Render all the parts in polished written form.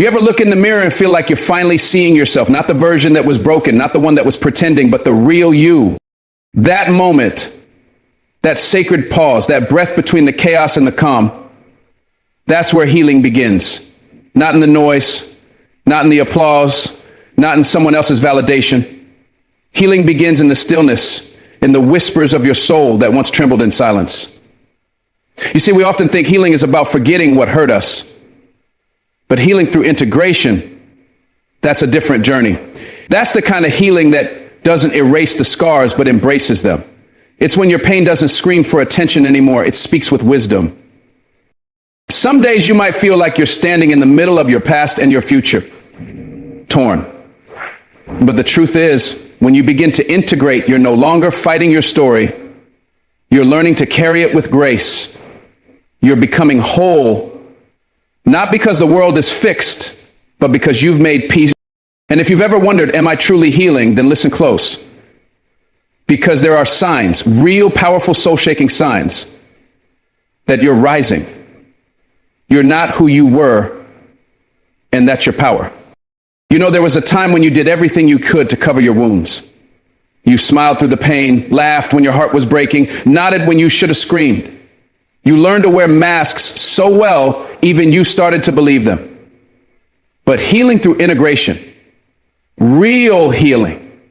You ever look in the mirror and feel like you're finally seeing yourself, not the version that was broken, not the one that was pretending, but the real you? That moment, that sacred pause, that breath between the chaos and the calm, that's where healing begins. Not in the noise, not in the applause, not in someone else's validation. Healing begins in the stillness, in the whispers of your soul that once trembled in silence. You see, we often think healing is about forgetting what hurt us. But healing through integration, that's a different journey. That's the kind of healing that doesn't erase the scars, but embraces them. It's when your pain doesn't scream for attention anymore. It speaks with wisdom. Some days you might feel like you're standing in the middle of your past and your future, torn. But the truth is, when you begin to integrate, you're no longer fighting your story. You're learning to carry it with grace. You're becoming whole. Not because the world is fixed, but because you've made peace. And if you've ever wondered, am I truly healing? Then listen close. Because there are signs, real powerful soul-shaking signs, that you're rising. You're not who you were, and that's your power. You know, there was a time when you did everything you could to cover your wounds. You smiled through the pain, laughed when your heart was breaking, nodded when you should have screamed. You learned to wear masks so well, even you started to believe them. But healing through integration, real healing,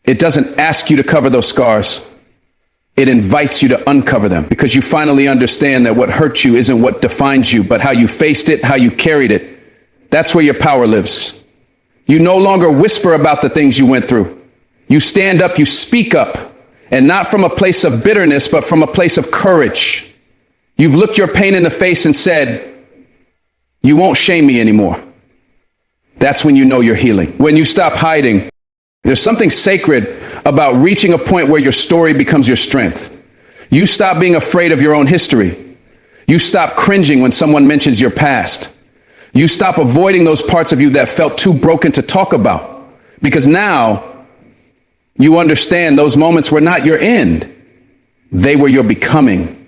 it doesn't ask you to cover those scars. It invites you to uncover them, because you finally understand that what hurt you isn't what defines you, but how you faced it, how you carried it. That's where your power lives. You no longer whisper about the things you went through. You stand up, you speak up, and not from a place of bitterness, but from a place of courage. You've looked your pain in the face and said, you won't shame me anymore. That's when you know you're healing. When you stop hiding, there's something sacred about reaching a point where your story becomes your strength. You stop being afraid of your own history. You stop cringing when someone mentions your past. You stop avoiding those parts of you that felt too broken to talk about. Because now you understand those moments were not your end. They were your becoming.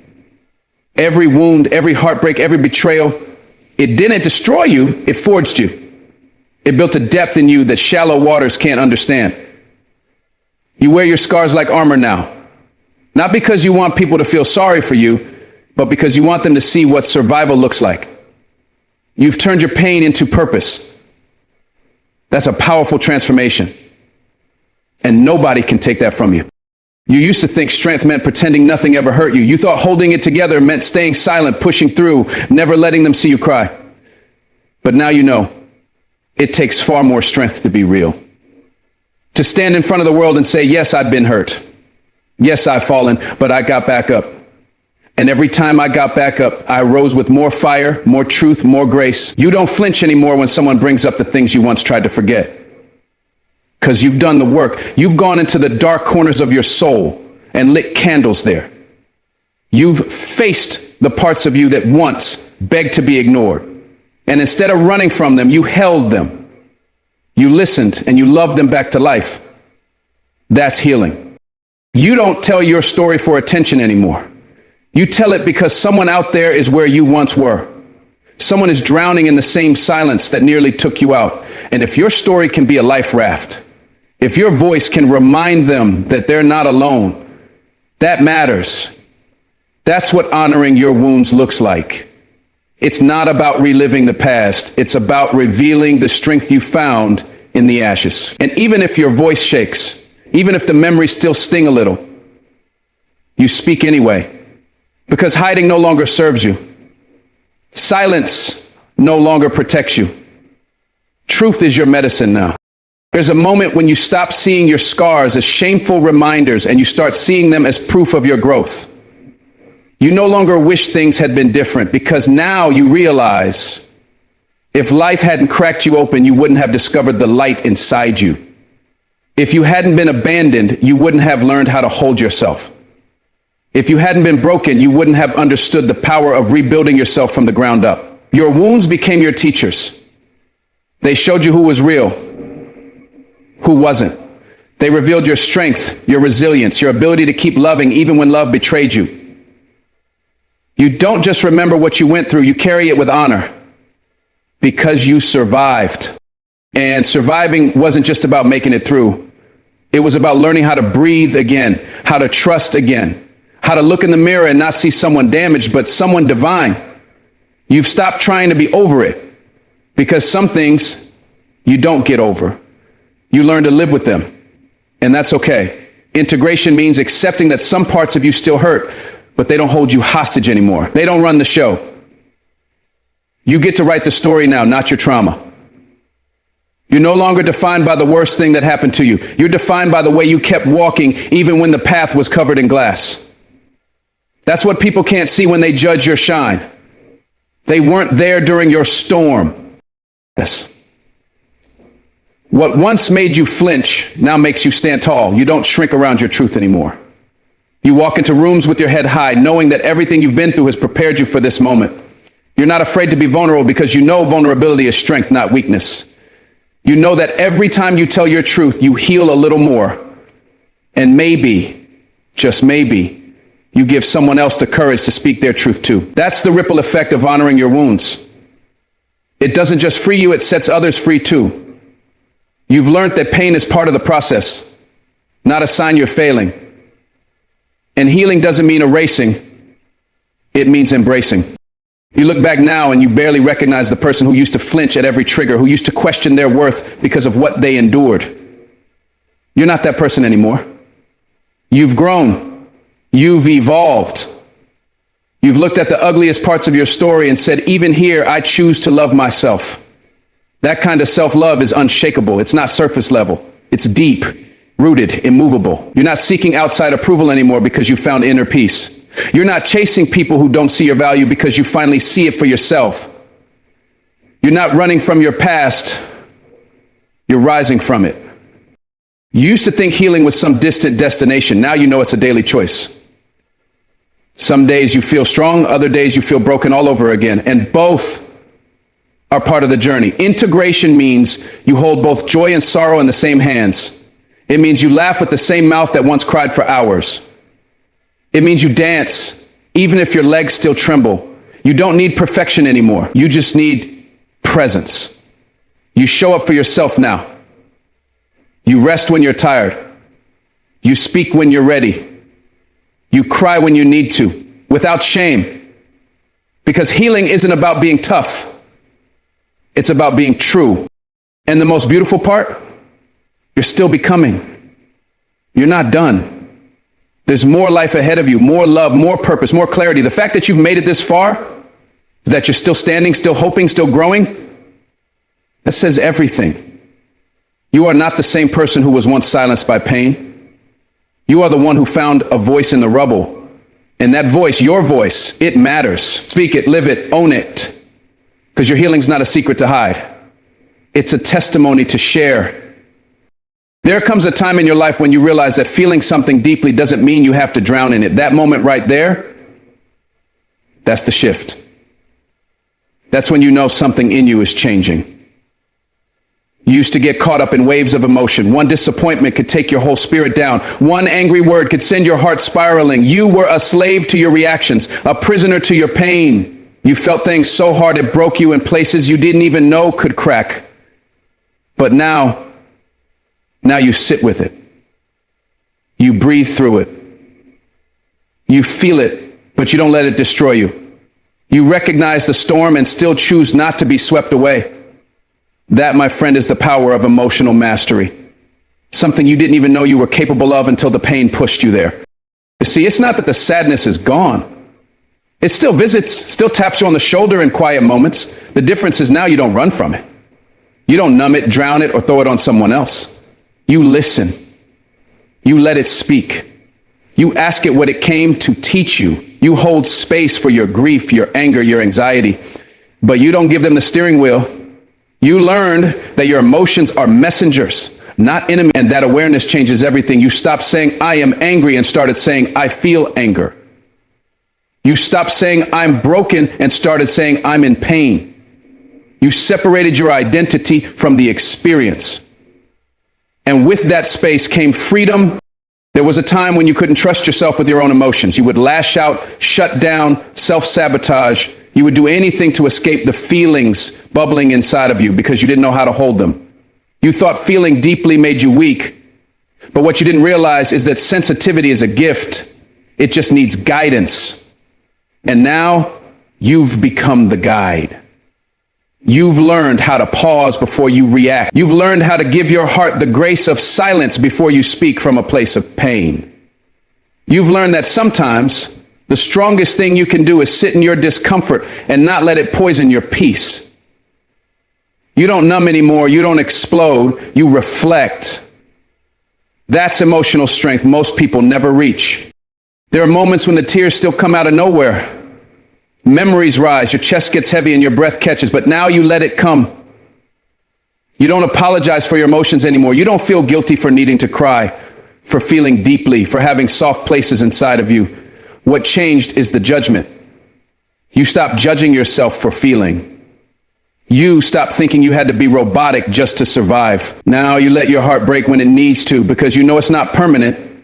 Every wound, every heartbreak, every betrayal, it didn't destroy you, it forged you. It built a depth in you that shallow waters can't understand. You wear your scars like armor now, not because you want people to feel sorry for you, but because you want them to see what survival looks like. You've turned your pain into purpose. That's a powerful transformation, and nobody can take that from you. You used to think strength meant pretending nothing ever hurt you. You thought holding it together meant staying silent, pushing through, never letting them see you cry. But now you know, it takes far more strength to be real. To stand in front of the world and say, yes, I've been hurt. Yes, I've fallen, but I got back up. And every time I got back up, I rose with more fire, more truth, more grace. You don't flinch anymore when someone brings up the things you once tried to forget. Because you've done the work. You've gone into the dark corners of your soul and lit candles there. You've faced the parts of you that once begged to be ignored. And instead of running from them, you held them. You listened and you loved them back to life. That's healing. You don't tell your story for attention anymore. You tell it because someone out there is where you once were. Someone is drowning in the same silence that nearly took you out. And if your story can be a life raft, if your voice can remind them that they're not alone, that matters. That's what honoring your wounds looks like. It's not about reliving the past. It's about revealing the strength you found in the ashes. And even if your voice shakes, even if the memories still sting a little, you speak anyway, because hiding no longer serves you. Silence no longer protects you. Truth is your medicine now. There's a moment when you stop seeing your scars as shameful reminders and you start seeing them as proof of your growth. You no longer wish things had been different, because now you realize if life hadn't cracked you open, you wouldn't have discovered the light inside you. If you hadn't been abandoned, you wouldn't have learned how to hold yourself. If you hadn't been broken, you wouldn't have understood the power of rebuilding yourself from the ground up. Your wounds became your teachers. They showed you who was real, who wasn't. They revealed your strength, your resilience, your ability to keep loving even when love betrayed you. You don't just remember what you went through, you carry it with honor. because you survived. And surviving wasn't just about making it through. It was about learning how to breathe again, how to trust again, how to look in the mirror and not see someone damaged, but someone divine. You've stopped trying to be over it, because some things you don't get over. You learn to live with them, and that's okay. Integration means accepting that some parts of you still hurt, but they don't hold you hostage anymore. They don't run the show. You get to write the story now, not your trauma. You're no longer defined by the worst thing that happened to you. You're defined by the way you kept walking even when the path was covered in glass. That's what people can't see when they judge your shine. They weren't there during your storm. Yes. What once made you flinch now makes you stand tall. You don't shrink around your truth anymore. You walk into rooms with your head high, knowing that everything you've been through has prepared you for this moment. You're not afraid to be vulnerable because you know vulnerability is strength, not weakness. You know that every time you tell your truth, you heal a little more. And maybe, just maybe, you give someone else the courage to speak their truth too. That's the ripple effect of honoring your wounds. It doesn't just free you, it sets others free too. You've learned that pain is part of the process, not a sign you're failing. And healing doesn't mean erasing, it means embracing. You look back now and you barely recognize the person who used to flinch at every trigger, who used to question their worth because of what they endured. You're not that person anymore. You've grown. You've evolved. You've looked at the ugliest parts of your story and said, even here, I choose to love myself. That kind of self-love is unshakable. It's not surface level. It's deep, rooted, immovable. You're not seeking outside approval anymore because you found inner peace. You're not chasing people who don't see your value because you finally see it for yourself. You're not running from your past. You're rising from it. You used to think healing was some distant destination. Now you know it's a daily choice. Some days you feel strong, other days you feel broken all over again. And both are part of the journey. Integration means you hold both joy and sorrow in the same hands. It means you laugh with the same mouth that once cried for hours. It means you dance, even if your legs still tremble. You don't need perfection anymore. You just need presence. You show up for yourself now. You rest when you're tired. You speak when you're ready. You cry when you need to, without shame. Because healing isn't about being tough. It's about being true. And the most beautiful part, you're still becoming. You're not done. There's more life ahead of you, more love, more purpose, more clarity. The fact that you've made it this far, that you're still standing, still hoping, still growing, that says everything. You are not the same person who was once silenced by pain. You are the one who found a voice in the rubble. And that voice, your voice, it matters. Speak it, live it, own it. Because your healing's not a secret to hide. It's a testimony to share. There comes a time in your life when you realize that feeling something deeply doesn't mean you have to drown in it. That moment right there, that's the shift. That's when you know something in you is changing. You used to get caught up in waves of emotion. One disappointment could take your whole spirit down. One angry word could send your heart spiraling. You were a slave to your reactions, a prisoner to your pain. You felt things so hard it broke you in places you didn't even know could crack. But now you sit with it. You breathe through it. You feel it, but you don't let it destroy you. You recognize the storm and still choose not to be swept away. That, my friend, is the power of emotional mastery. Something you didn't even know you were capable of until the pain pushed you there. You see, it's not that the sadness is gone. It still visits, still taps you on the shoulder in quiet moments. The difference is now you don't run from it. You don't numb it, drown it, or throw it on someone else. You listen. You let it speak. You ask it what it came to teach you. You hold space for your grief, your anger, your anxiety, but you don't give them the steering wheel. You learned that your emotions are messengers, not enemies, and that awareness changes everything. You stopped saying, I am angry, and started saying, I feel anger. You stopped saying, I'm broken, and started saying, I'm in pain. You separated your identity from the experience. And with that space came freedom. There was a time when you couldn't trust yourself with your own emotions. You would lash out, shut down, self-sabotage. You would do anything to escape the feelings bubbling inside of you because you didn't know how to hold them. You thought feeling deeply made you weak, but what you didn't realize is that sensitivity is a gift. It just needs guidance. And now you've become the guide. You've learned how to pause before you react. You've learned how to give your heart the grace of silence before you speak from a place of pain. You've learned that sometimes the strongest thing you can do is sit in your discomfort and not let it poison your peace. You don't numb anymore. You don't explode. You reflect. That's emotional strength most people never reach. There are moments when the tears still come out of nowhere. Memories rise, your chest gets heavy and your breath catches, but now you let it come. You don't apologize for your emotions anymore. You don't feel guilty for needing to cry, for feeling deeply, for having soft places inside of you. What changed is the judgment. You stopped judging yourself for feeling. You stopped thinking you had to be robotic just to survive. Now you let your heart break when it needs to because you know it's not permanent.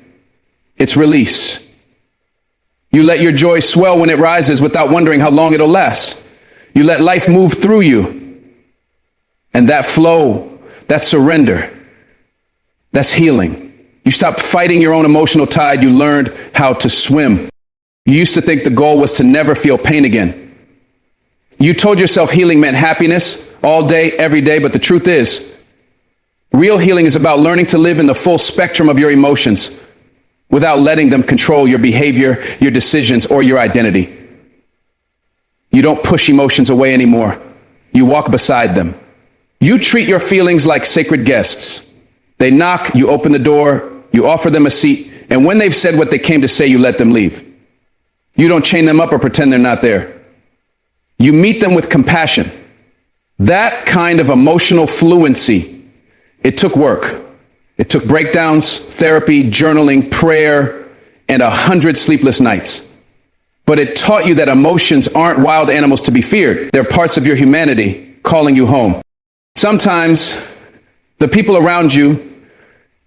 It's release. You let your joy swell when it rises without wondering how long it'll last. You let life move through you. And that flow, that surrender, that's healing. You stopped fighting your own emotional tide. You learned how to swim. You used to think the goal was to never feel pain again. You told yourself healing meant happiness all day, every day, but the truth is, real healing is about learning to live in the full spectrum of your emotions without letting them control your behavior, your decisions, or your identity. You don't push emotions away anymore. You walk beside them. You treat your feelings like sacred guests. They knock, you open the door, you offer them a seat, and when they've said what they came to say, you let them leave. You don't chain them up or pretend they're not there. You meet them with compassion. That kind of emotional fluency, it took work. It took breakdowns, therapy, journaling, prayer, and 100 sleepless nights. But it taught you that emotions aren't wild animals to be feared. They're parts of your humanity calling you home. Sometimes the people around you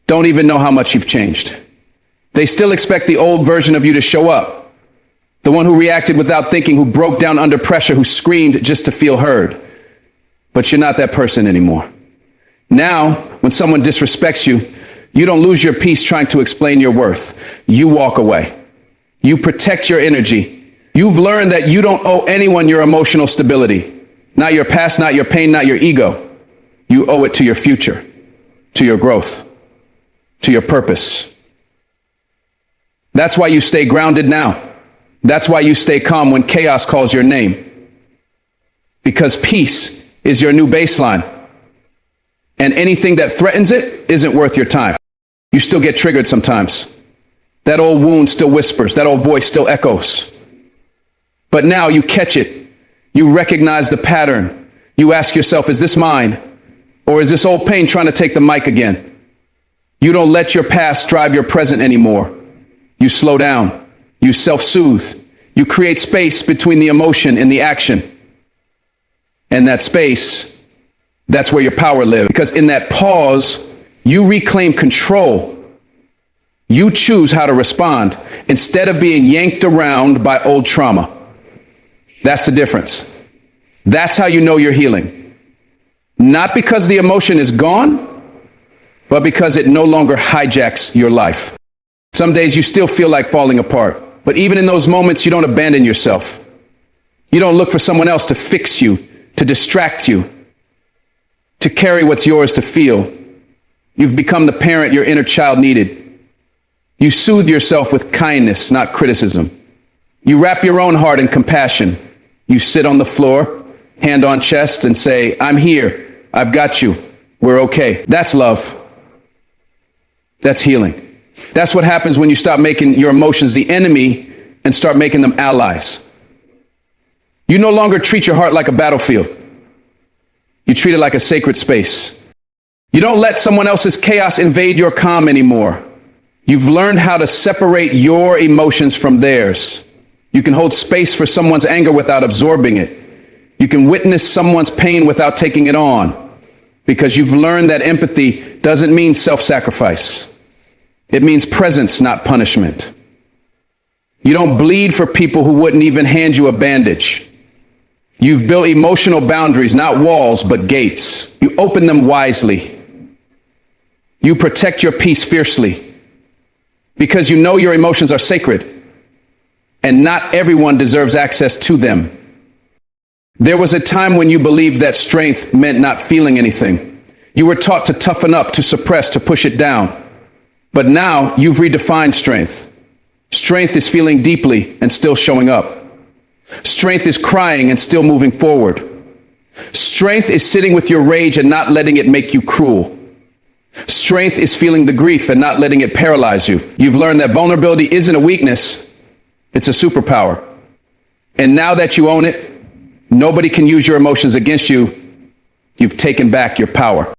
don't even know how much you've changed. They still expect the old version of you to show up. The one who reacted without thinking, who broke down under pressure, who screamed just to feel heard. But you're not that person anymore. Now, when someone disrespects you, you don't lose your peace trying to explain your worth. You walk away. You protect your energy. You've learned that you don't owe anyone your emotional stability. Not your past, not your pain, not your ego. You owe it to your future, to your growth, to your purpose. That's why you stay grounded now. That's why you stay calm when chaos calls your name. Because peace is your new baseline. And anything that threatens it isn't worth your time. You still get triggered sometimes. That old wound still whispers. That old voice still echoes. But now you catch it. You recognize the pattern. You ask yourself, is this mine? Or is this old pain trying to take the mic again? You don't let your past drive your present anymore. You slow down. You self-soothe. You create space between the emotion and the action. And that space, that's where your power lives. Because in that pause, you reclaim control. You choose how to respond instead of being yanked around by old trauma. That's the difference. That's how you know you're healing. Not because the emotion is gone, but because it no longer hijacks your life. Some days you still feel like falling apart, but even in those moments, you don't abandon yourself. You don't look for someone else to fix you, to distract you, to carry what's yours to feel. You've become the parent your inner child needed. You soothe yourself with kindness, not criticism. You wrap your own heart in compassion. You sit on the floor, hand on chest, and say, I'm here. I've got you. We're okay. That's love. That's healing. That's what happens when you stop making your emotions the enemy and start making them allies. You no longer treat your heart like a battlefield. You treat it like a sacred space. You don't let someone else's chaos invade your calm anymore. You've learned how to separate your emotions from theirs. You can hold space for someone's anger without absorbing it. You can witness someone's pain without taking it on, because you've learned that empathy doesn't mean self-sacrifice. It means presence, not punishment. You don't bleed for people who wouldn't even hand you a bandage. You've built emotional boundaries, not walls, but gates. You open them wisely. You protect your peace fiercely because you know your emotions are sacred and not everyone deserves access to them. There was a time when you believed that strength meant not feeling anything. You were taught to toughen up, to suppress, to push it down. But now you've redefined strength. Strength is feeling deeply and still showing up. Strength is crying and still moving forward. Strength is sitting with your rage and not letting it make you cruel. Strength is feeling the grief and not letting it paralyze you. You've learned that vulnerability isn't a weakness, it's a superpower. And now that you own it, nobody can use your emotions against you. You've taken back your power.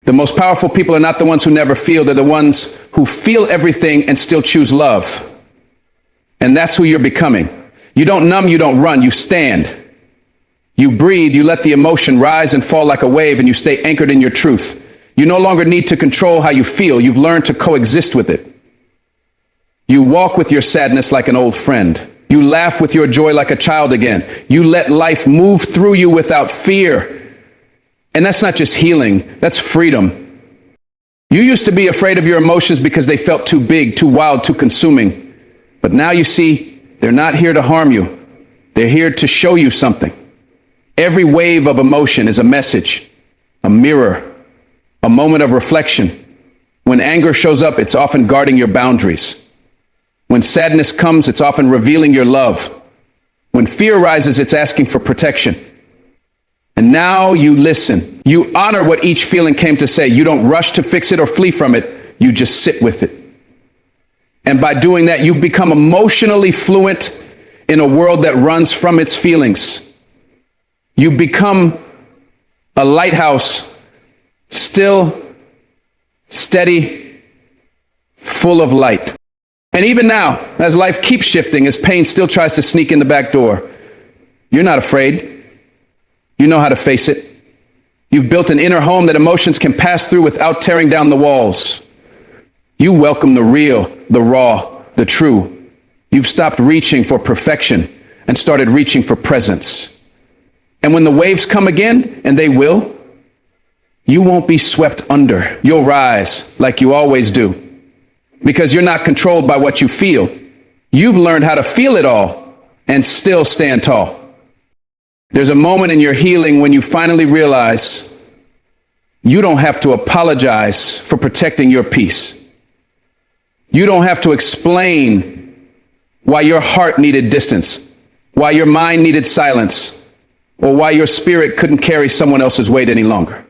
The most powerful people are not the ones who never feel, they're the ones who feel everything and still choose love. And that's who you're becoming. You don't numb, you don't run, you stand. You breathe, you let the emotion rise and fall like a wave, and you stay anchored in your truth. You no longer need to control how you feel. You've learned to coexist with it. You walk with your sadness like an old friend. You laugh with your joy like a child again. You let life move through you without fear. And that's not just healing, that's freedom. You used to be afraid of your emotions because they felt too big, too wild, too consuming. But now you see, they're not here to harm you. They're here to show you something. Every wave of emotion is a message, a mirror, a moment of reflection. When anger shows up, it's often guarding your boundaries. When sadness comes, it's often revealing your love. When fear rises, it's asking for protection. And now you listen. You honor what each feeling came to say. You don't rush to fix it or flee from it. You just sit with it. And by doing that, you become emotionally fluent in a world that runs from its feelings. You become a lighthouse, still, steady, full of light. And even now, as life keeps shifting, as pain still tries to sneak in the back door, you're not afraid. You know how to face it. You've built an inner home that emotions can pass through without tearing down the walls. You welcome the real, the raw, the true. You've stopped reaching for perfection and started reaching for presence. And when the waves come again, and they will, you won't be swept under. You'll rise like you always do. Because you're not controlled by what you feel. You've learned how to feel it all and still stand tall. There's a moment in your healing when you finally realize you don't have to apologize for protecting your peace. You don't have to explain why your heart needed distance, why your mind needed silence, or why your spirit couldn't carry someone else's weight any longer.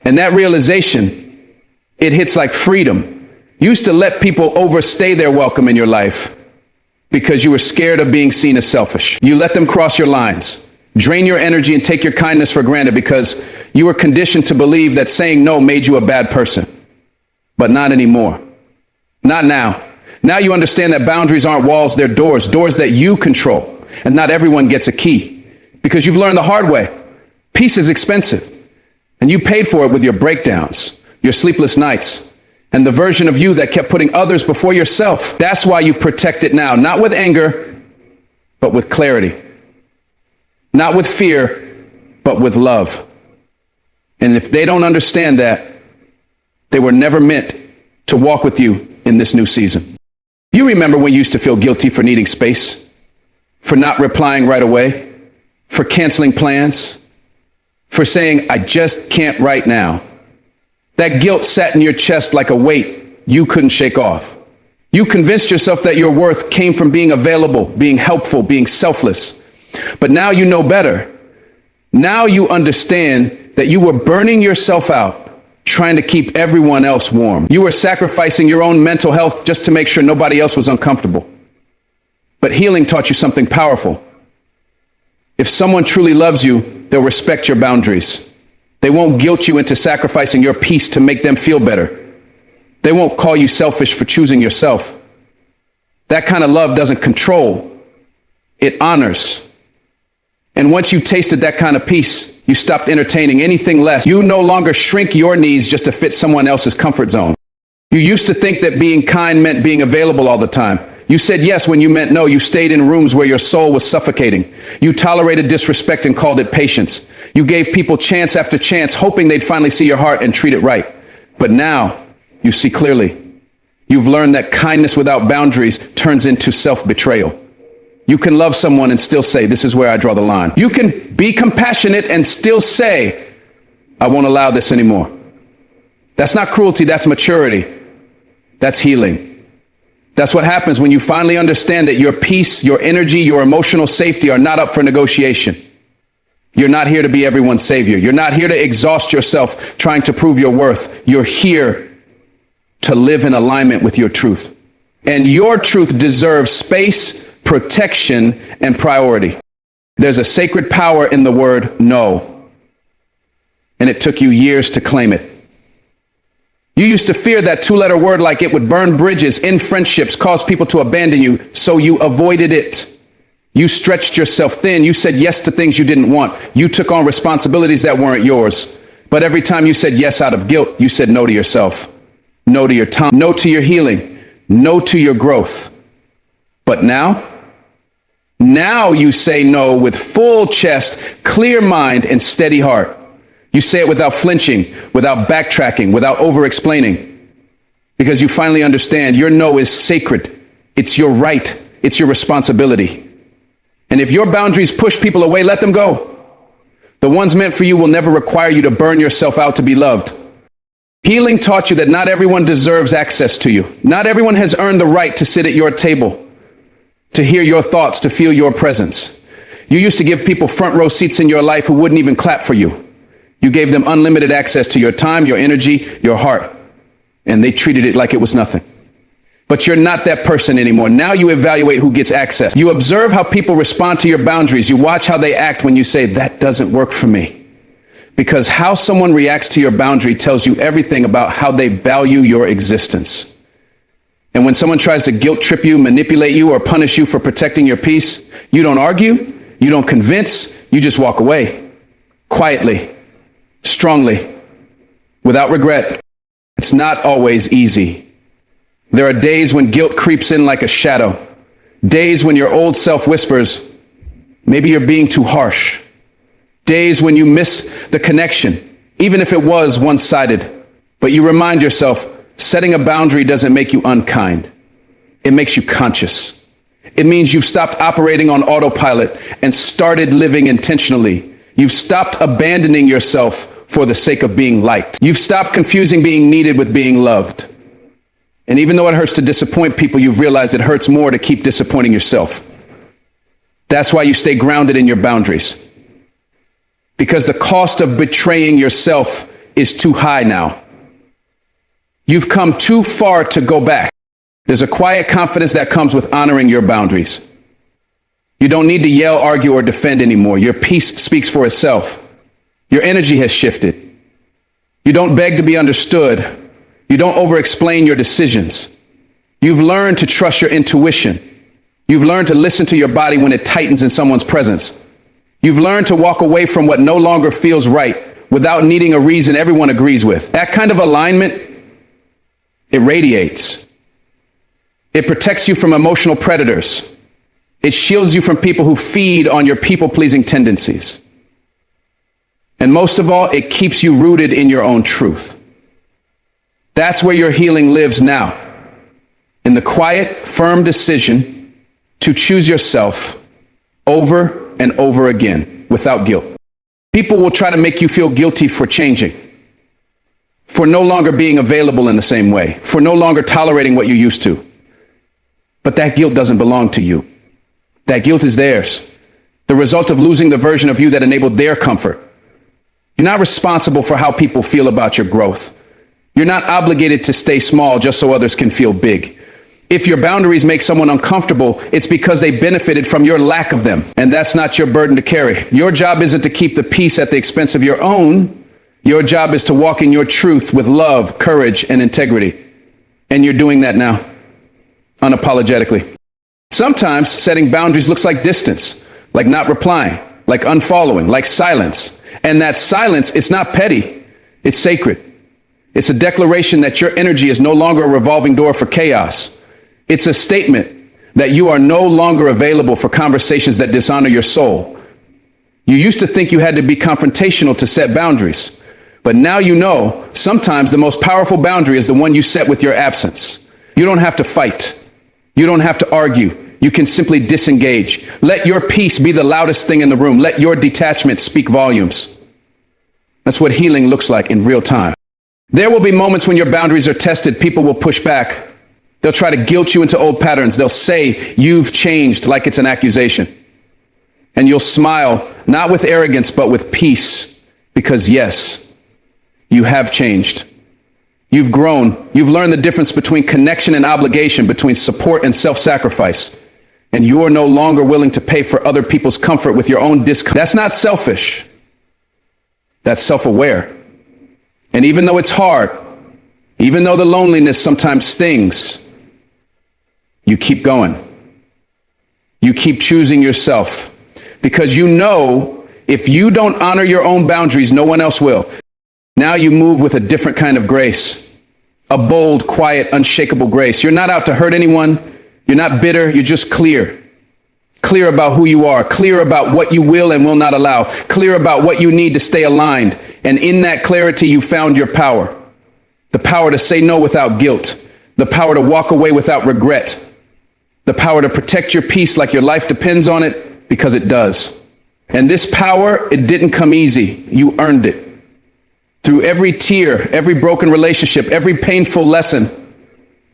And that realization, it hits like freedom. You used to let people overstay their welcome in your life because you were scared of being seen as selfish. You let them cross your lines, drain your energy, and take your kindness for granted because you were conditioned to believe that saying no made you a bad person. But not anymore. Not now. Now you understand that boundaries aren't walls, they're doors, doors that you control. And not everyone gets a key because you've learned the hard way. Peace is expensive. And you paid for it with your breakdowns, your sleepless nights, and the version of you that kept putting others before yourself. That's why you protect it now, not with anger, but with clarity. Not with fear, but with love. And if they don't understand that, they were never meant to walk with you in this new season. You remember when you used to feel guilty for needing space, for not replying right away, for canceling plans, for saying, I just can't right now. That guilt sat in your chest like a weight you couldn't shake off. You convinced yourself that your worth came from being available, being helpful, being selfless. But now you know better. Now you understand that you were burning yourself out, trying to keep everyone else warm. You were sacrificing your own mental health just to make sure nobody else was uncomfortable. But healing taught you something powerful. If someone truly loves you, they'll respect your boundaries. They won't guilt you into sacrificing your peace to make them feel better. They won't call you selfish for choosing yourself. That kind of love doesn't control, it honors. And once you tasted that kind of peace, you stopped entertaining anything less. You no longer shrink your needs just to fit someone else's comfort zone. You used to think that being kind meant being available all the time. You said yes when you meant no. You stayed in rooms where your soul was suffocating. You tolerated disrespect and called it patience. You gave people chance after chance, hoping they'd finally see your heart and treat it right. But now you see clearly. You've learned that kindness without boundaries turns into self-betrayal. You can love someone and still say, this is where I draw the line. You can be compassionate and still say, I won't allow this anymore. That's not cruelty, that's maturity. That's healing. That's what happens when you finally understand that your peace, your energy, your emotional safety are not up for negotiation. You're not here to be everyone's savior. You're not here to exhaust yourself trying to prove your worth. You're here to live in alignment with your truth. And your truth deserves space, protection, and priority. There's a sacred power in the word no. And it took you years to claim it. You used to fear that two-letter word like it would burn bridges, end friendships, cause people to abandon you, so you avoided it. You stretched yourself thin. You said yes to things you didn't want. You took on responsibilities that weren't yours. But every time you said yes out of guilt, you said no to yourself, no to your time, no to your healing, no to your growth. But now you say no with full chest, clear mind, and steady heart. You say it without flinching, without backtracking, without over-explaining, because you finally understand your no is sacred. It's your right. It's your responsibility. And if your boundaries push people away, let them go. The ones meant for you will never require you to burn yourself out to be loved. Healing taught you that not everyone deserves access to you. Not everyone has earned the right to sit at your table, to hear your thoughts, to feel your presence. You used to give people front row seats in your life who wouldn't even clap for you. You gave them unlimited access to your time, your energy, your heart, and they treated it like it was nothing. But you're not that person anymore. Now you evaluate who gets access. You observe how people respond to your boundaries. You watch how they act when you say, that doesn't work for me. Because how someone reacts to your boundary tells you everything about how they value your existence. And when someone tries to guilt trip you, manipulate you, or punish you for protecting your peace, you don't argue, you don't convince, you just walk away. Quietly. Strongly, without regret. It's not always easy. There are days when guilt creeps in like a shadow. Days when your old self whispers, maybe you're being too harsh. Days when you miss the connection, even if it was one-sided. But you remind yourself, setting a boundary doesn't make you unkind. It makes you conscious. It means you've stopped operating on autopilot and started living intentionally. You've stopped abandoning yourself for the sake of being liked. You've stopped confusing being needed with being loved. And even though it hurts to disappoint people, you've realized it hurts more to keep disappointing yourself. That's why you stay grounded in your boundaries. Because the cost of betraying yourself is too high now. You've come too far to go back. There's a quiet confidence that comes with honoring your boundaries. You don't need to yell, argue, or defend anymore. Your peace speaks for itself. Your energy has shifted. You don't beg to be understood. You don't over-explain your decisions. You've learned to trust your intuition. You've learned to listen to your body when it tightens in someone's presence. You've learned to walk away from what no longer feels right without needing a reason everyone agrees with. That kind of alignment, it radiates. It protects you from emotional predators. It shields you from people who feed on your people-pleasing tendencies. And most of all, it keeps you rooted in your own truth. That's where your healing lives now, in the quiet, firm decision to choose yourself over and over again without guilt. People will try to make you feel guilty for changing, for no longer being available in the same way, for no longer tolerating what you used to. But that guilt doesn't belong to you. That guilt is theirs, the result of losing the version of you that enabled their comfort. You're not responsible for how people feel about your growth. You're not obligated to stay small just so others can feel big. If your boundaries make someone uncomfortable, it's because they benefited from your lack of them. And that's not your burden to carry. Your job isn't to keep the peace at the expense of your own. Your job is to walk in your truth with love, courage, and integrity. And you're doing that now, unapologetically. Sometimes setting boundaries looks like distance, like not replying, like unfollowing, like silence. And that silence, it's not petty, it's sacred. It's a declaration that your energy is no longer a revolving door for chaos. It's a statement that you are no longer available for conversations that dishonor your soul. You used to think you had to be confrontational to set boundaries, but now you know sometimes the most powerful boundary is the one you set with your absence. You don't have to fight. You don't have to argue. You can simply disengage. Let your peace be the loudest thing in the room. Let your detachment speak volumes. That's what healing looks like in real time. There will be moments when your boundaries are tested. People will push back. They'll try to guilt you into old patterns. They'll say you've changed like it's an accusation. And you'll smile, not with arrogance, but with peace. Because yes, you have changed. You've grown. You've learned the difference between connection and obligation, between support and self-sacrifice. And you are no longer willing to pay for other people's comfort with your own discomfort. That's not selfish. That's self-aware. And even though it's hard, even though the loneliness sometimes stings, you keep going. You keep choosing yourself because you know if you don't honor your own boundaries, no one else will. Now you move with a different kind of grace, a bold, quiet, unshakable grace. You're not out to hurt anyone. You're not bitter. You're just clear. Clear about who you are, clear about what you will and will not allow, clear about what you need to stay aligned. And in that clarity, you found your power. The power to say no without guilt, the power to walk away without regret, the power to protect your peace like your life depends on it, because it does. And this power, it didn't come easy. You earned it. Through every tear, every broken relationship, every painful lesson,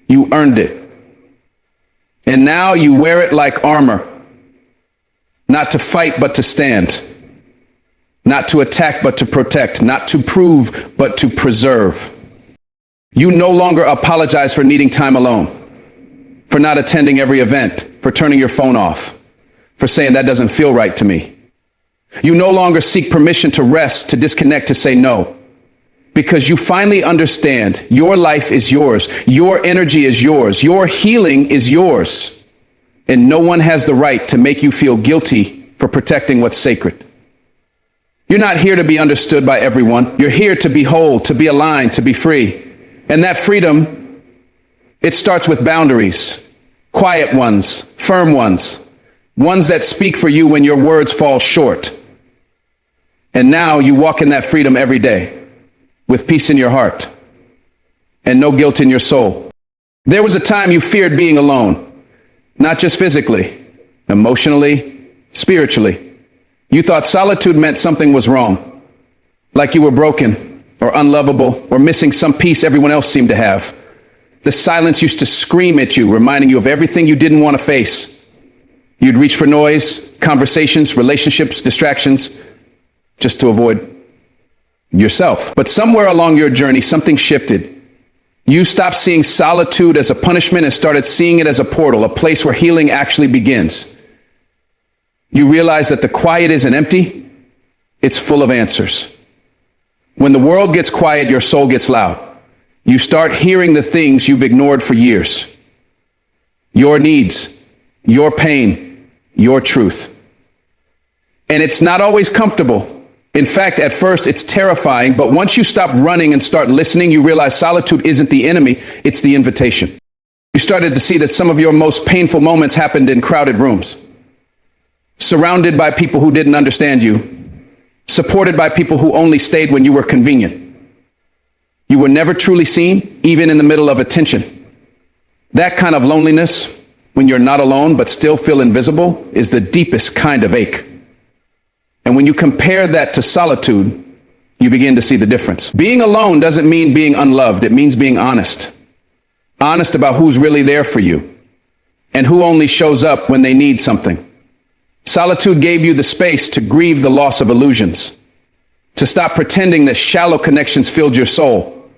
you earned it. And now you wear it like armor. Not to fight, but to stand. Not to attack, but to protect. Not to prove, but to preserve. You no longer apologize for needing time alone, for not attending every event, for turning your phone off, for saying that doesn't feel right to me. You no longer seek permission to rest, to disconnect, to say no, because you finally understand your life is yours. Your energy is yours. Your healing is yours. And no one has the right to make you feel guilty for protecting what's sacred. You're not here to be understood by everyone. You're here to be whole, to be aligned, to be free. And that freedom, it starts with boundaries, quiet ones, firm ones, ones that speak for you when your words fall short. And now you walk in that freedom every day with peace in your heart and no guilt in your soul. There was a time you feared being alone. Not just physically, emotionally, spiritually. You thought solitude meant something was wrong, like you were broken or unlovable or missing some piece everyone else seemed to have. The silence used to scream at you, reminding you of everything you didn't want to face. You'd reach for noise, conversations, relationships, distractions, just to avoid yourself. But somewhere along your journey, something shifted. You stopped seeing solitude as a punishment and started seeing it as a portal, a place where healing actually begins. You realize that the quiet isn't empty, it's full of answers. When the world gets quiet, your soul gets loud. You start hearing the things you've ignored for years. Your needs, your pain, your truth. And it's not always comfortable. In fact, at first it's terrifying, but once you stop running and start listening, you realize solitude isn't the enemy, it's the invitation. You started to see that some of your most painful moments happened in crowded rooms, surrounded by people who didn't understand you, supported by people who only stayed when you were convenient. You were never truly seen, even in the middle of attention. That kind of loneliness, when you're not alone but still feel invisible, is the deepest kind of ache. And when you compare that to solitude, you begin to see the difference. Being alone doesn't mean being unloved. It means being honest. Honest about who's really there for you and who only shows up when they need something. Solitude gave you the space to grieve the loss of illusions, to stop pretending that shallow connections filled your soul.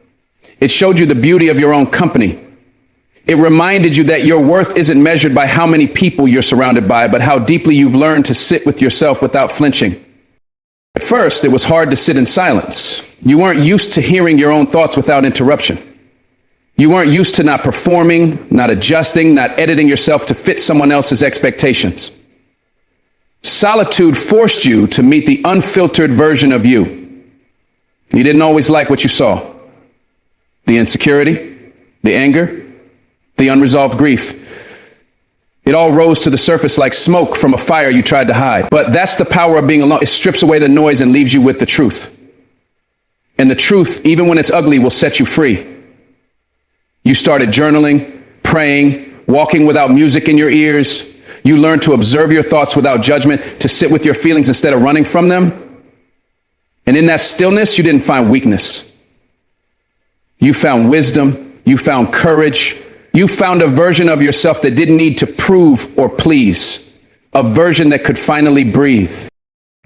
It showed you the beauty of your own company. It reminded you that your worth isn't measured by how many people you're surrounded by, but how deeply you've learned to sit with yourself without flinching. At first, it was hard to sit in silence. You weren't used to hearing your own thoughts without interruption. You weren't used to not performing, not adjusting, not editing yourself to fit someone else's expectations. Solitude forced you to meet the unfiltered version of you. You didn't always like what you saw. The insecurity, the anger, the unresolved grief. It all rose to the surface like smoke from a fire you tried to hide. But that's the power of being alone. It strips away the noise and leaves you with the truth. And the truth, even when it's ugly, will set you free. You started journaling, praying, walking without music in your ears. You learned to observe your thoughts without judgment, to sit with your feelings instead of running from them. And in that stillness, you didn't find weakness. You found wisdom. You found courage. You found a version of yourself that didn't need to prove or please, a version that could finally breathe.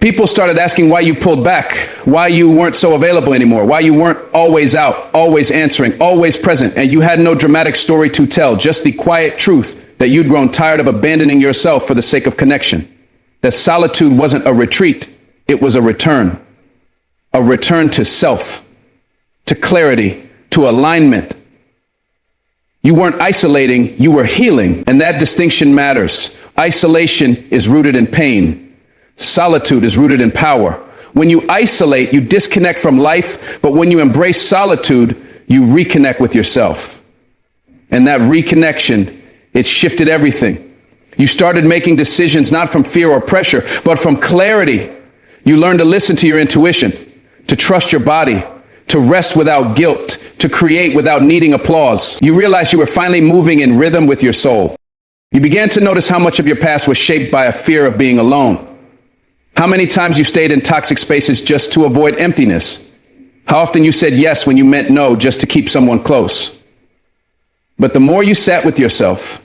People started asking why you pulled back, why you weren't so available anymore, why you weren't always out, always answering, always present, and you had no dramatic story to tell, just the quiet truth that you'd grown tired of abandoning yourself for the sake of connection. That solitude wasn't a retreat, it was a return to self, to clarity, to alignment. You weren't isolating, you were healing, and that distinction matters. Isolation is rooted in pain. Solitude is rooted in power. When you isolate, you disconnect from life, but when you embrace solitude, you reconnect with yourself. And that reconnection, it shifted everything. You started making decisions not from fear or pressure, but from clarity. You learned to listen to your intuition, to trust your body, to rest without guilt, to create without needing applause. You realized you were finally moving in rhythm with your soul. You began to notice how much of your past was shaped by a fear of being alone. How many times you stayed in toxic spaces just to avoid emptiness? How often you said yes when you meant no just to keep someone close? But the more you sat with yourself,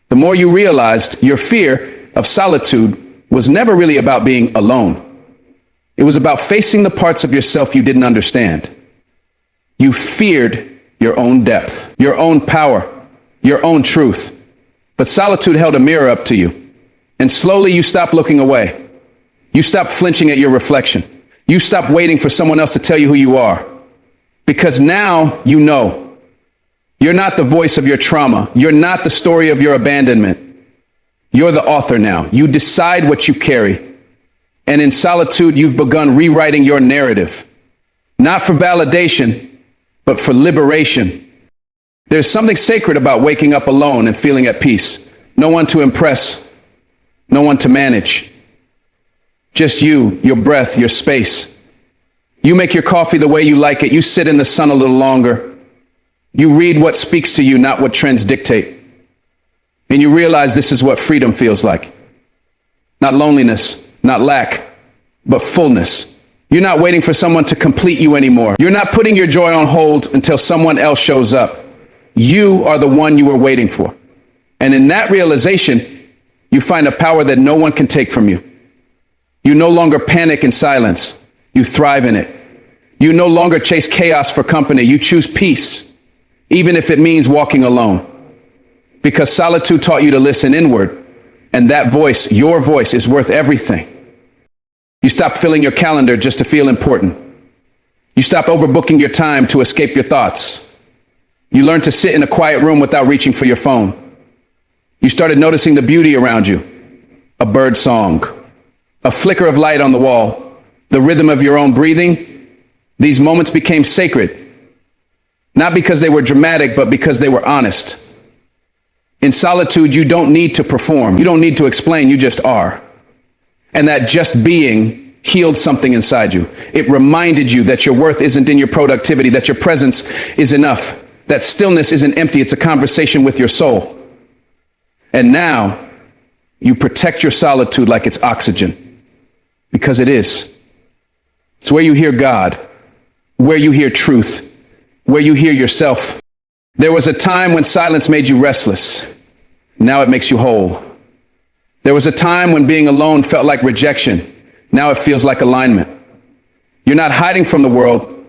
the more you realized your fear of solitude was never really about being alone. It was about facing the parts of yourself you didn't understand. You feared your own depth, your own power, your own truth. But solitude held a mirror up to you. And slowly you stopped looking away. You stopped flinching at your reflection. You stopped waiting for someone else to tell you who you are. Because now you know. You're not the voice of your trauma. You're not the story of your abandonment. You're the author now. You decide what you carry. And in solitude, you've begun rewriting your narrative. Not for validation, but for liberation. There's something sacred about waking up alone and feeling at peace. No one to impress, no one to manage. Just you, your breath, your space. You make your coffee the way you like it. You sit in the sun a little longer. You read what speaks to you, not what trends dictate. And you realize this is what freedom feels like. Not loneliness, not lack, but fullness. You're not waiting for someone to complete you anymore. You're not putting your joy on hold until someone else shows up. You are the one you were waiting for. And in that realization, you find a power that no one can take from you. You no longer panic in silence. You thrive in it. You no longer chase chaos for company. You choose peace, even if it means walking alone. Because solitude taught you to listen inward, and that voice, your voice, is worth everything. You stop filling your calendar just to feel important. You stop overbooking your time to escape your thoughts. You learn to sit in a quiet room without reaching for your phone. You started noticing the beauty around you. A bird song, a flicker of light on the wall, the rhythm of your own breathing. These moments became sacred, not because they were dramatic, but because they were honest. In solitude, you don't need to perform. You don't need to explain. You just are. And that just being healed something inside you. It reminded you that your worth isn't in your productivity, that your presence is enough, that stillness isn't empty. It's a conversation with your soul. And now you protect your solitude like it's oxygen. Because it is. It's where you hear God, where you hear truth, where you hear yourself. There was a time when silence made you restless. Now it makes you whole. There was a time when being alone felt like rejection. Now it feels like alignment. You're not hiding from the world.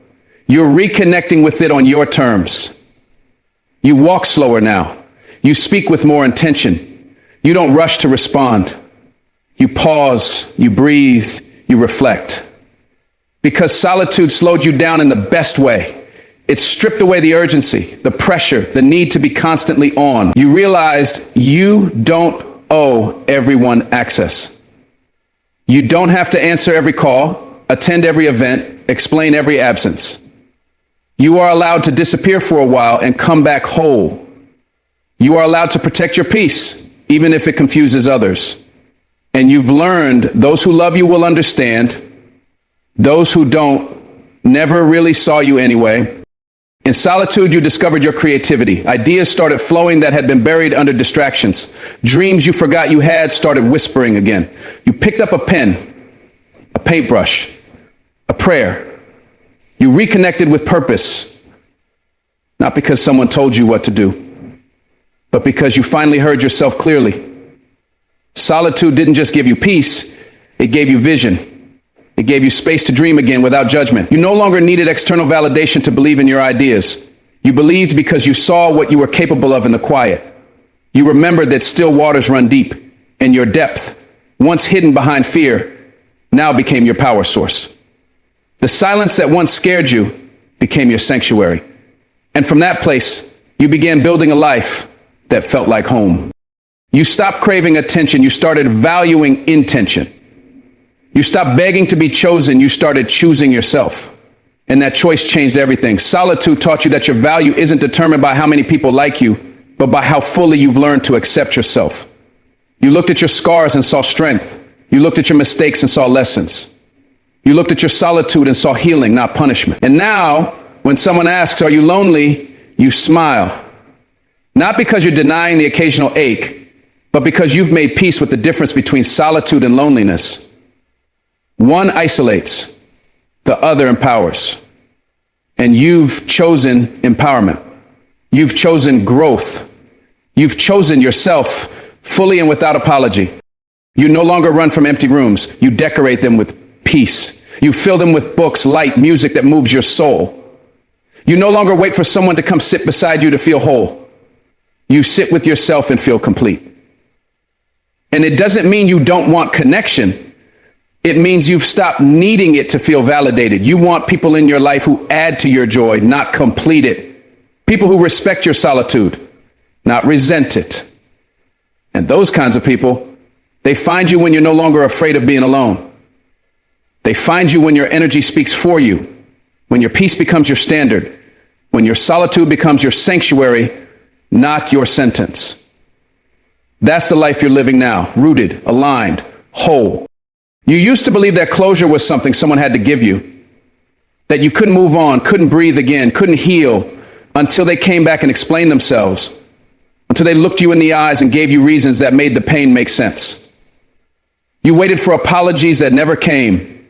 You're reconnecting with it on your terms. You walk slower now. You speak with more intention. You don't rush to respond. You pause, you breathe, you reflect. Because solitude slowed you down in the best way. It stripped away the urgency, the pressure, the need to be constantly on. You realized you don't owe everyone access. You don't have to answer every call, attend every event, explain every absence. You are allowed to disappear for a while and come back whole. You are allowed to protect your peace even if it confuses others. And you've learned those who love you will understand. Those who don't never really saw you anyway. In solitude, you discovered your creativity. Ideas started flowing that had been buried under distractions. Dreams you forgot you had started whispering again. You picked up a pen, a paintbrush, a prayer. You reconnected with purpose, not because someone told you what to do, but because you finally heard yourself clearly. Solitude didn't just give you peace, it gave you vision. It gave you space to dream again without judgment. You no longer needed external validation to believe in your ideas. You believed because you saw what you were capable of in the quiet. You remembered that still waters run deep, and your depth, once hidden behind fear, now became your power source. The silence that once scared you became your sanctuary. And from that place, you began building a life that felt like home. You stopped craving attention. You started valuing intention. You stopped begging to be chosen. You started choosing yourself. And that choice changed everything. Solitude taught you that your value isn't determined by how many people like you, but by how fully you've learned to accept yourself. You looked at your scars and saw strength. You looked at your mistakes and saw lessons. You looked at your solitude and saw healing, not punishment. And now, when someone asks, "Are you lonely?" you smile. Not because you're denying the occasional ache, but because you've made peace with the difference between solitude and loneliness. One isolates, the other empowers. And you've chosen empowerment. You've chosen growth. You've chosen yourself fully and without apology. You no longer run from empty rooms. You decorate them with peace. You fill them with books, light, music that moves your soul. You no longer wait for someone to come sit beside you to feel whole. You sit with yourself and feel complete. And it doesn't mean you don't want connection. It means you've stopped needing it to feel validated. You want people in your life who add to your joy, not complete it. People who respect your solitude, not resent it. And those kinds of people, they find you when you're no longer afraid of being alone. They find you when your energy speaks for you, when your peace becomes your standard, when your solitude becomes your sanctuary, not your sentence. That's the life you're living now, rooted, aligned, whole. You used to believe that closure was something someone had to give you, that you couldn't move on, couldn't breathe again, couldn't heal until they came back and explained themselves, until they looked you in the eyes and gave you reasons that made the pain make sense. You waited for apologies that never came,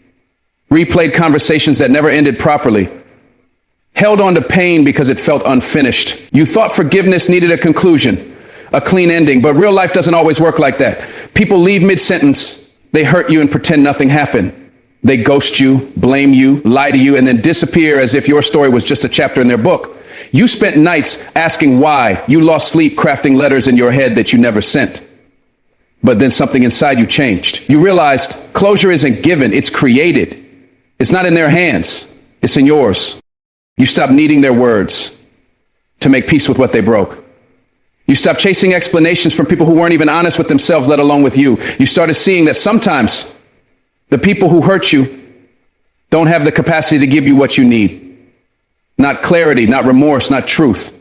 replayed conversations that never ended properly, held on to pain because it felt unfinished. You thought forgiveness needed a conclusion, a clean ending, but real life doesn't always work like that. People leave mid-sentence. They hurt you and pretend nothing happened. They ghost you, blame you, lie to you, and then disappear as if your story was just a chapter in their book. You spent nights asking why. You lost sleep crafting letters in your head that you never sent. But then something inside you changed. You realized closure isn't given, it's created. It's not in their hands, it's in yours. You stopped needing their words to make peace with what they broke. You stopped chasing explanations from people who weren't even honest with themselves, let alone with you. You started seeing that sometimes the people who hurt you don't have the capacity to give you what you need. Not clarity, not remorse, not truth.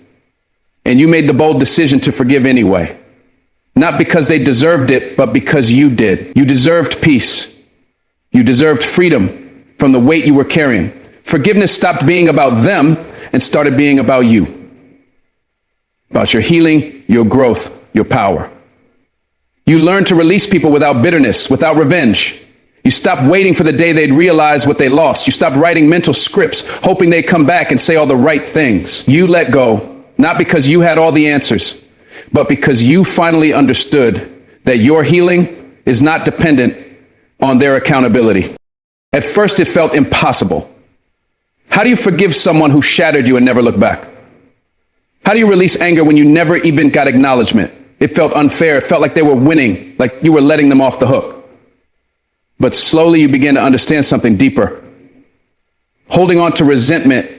And you made the bold decision to forgive anyway. Not because they deserved it, but because you did. You deserved peace. You deserved freedom from the weight you were carrying. Forgiveness stopped being about them and started being about you. About your healing, your growth, your power. You learned to release people without bitterness, without revenge. You stopped waiting for the day they'd realize what they lost. You stopped writing mental scripts, hoping they'd come back and say all the right things. You let go, not because you had all the answers, but because you finally understood that your healing is not dependent on their accountability. At first, it felt impossible. How do you forgive someone who shattered you and never looked back? How do you release anger when you never even got acknowledgement? It felt unfair. It felt like they were winning, like you were letting them off the hook. But slowly you began to understand something deeper. Holding on to resentment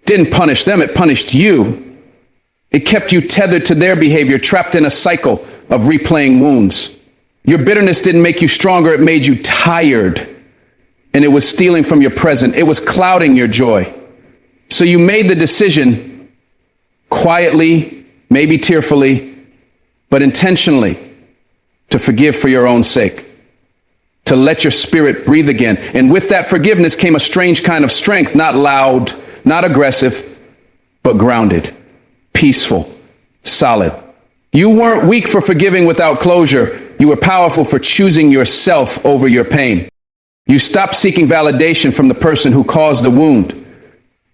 didn't punish them, it punished you. It kept you tethered to their behavior, trapped in a cycle of replaying wounds. Your bitterness didn't make you stronger, it made you tired. And it was stealing from your present. It was clouding your joy. So you made the decision quietly, maybe tearfully, but intentionally to forgive for your own sake, to let your spirit breathe again. And with that forgiveness came a strange kind of strength, not loud, not aggressive, but grounded, peaceful, solid. You weren't weak for forgiving without closure. You were powerful for choosing yourself over your pain. You stopped seeking validation from the person who caused the wound.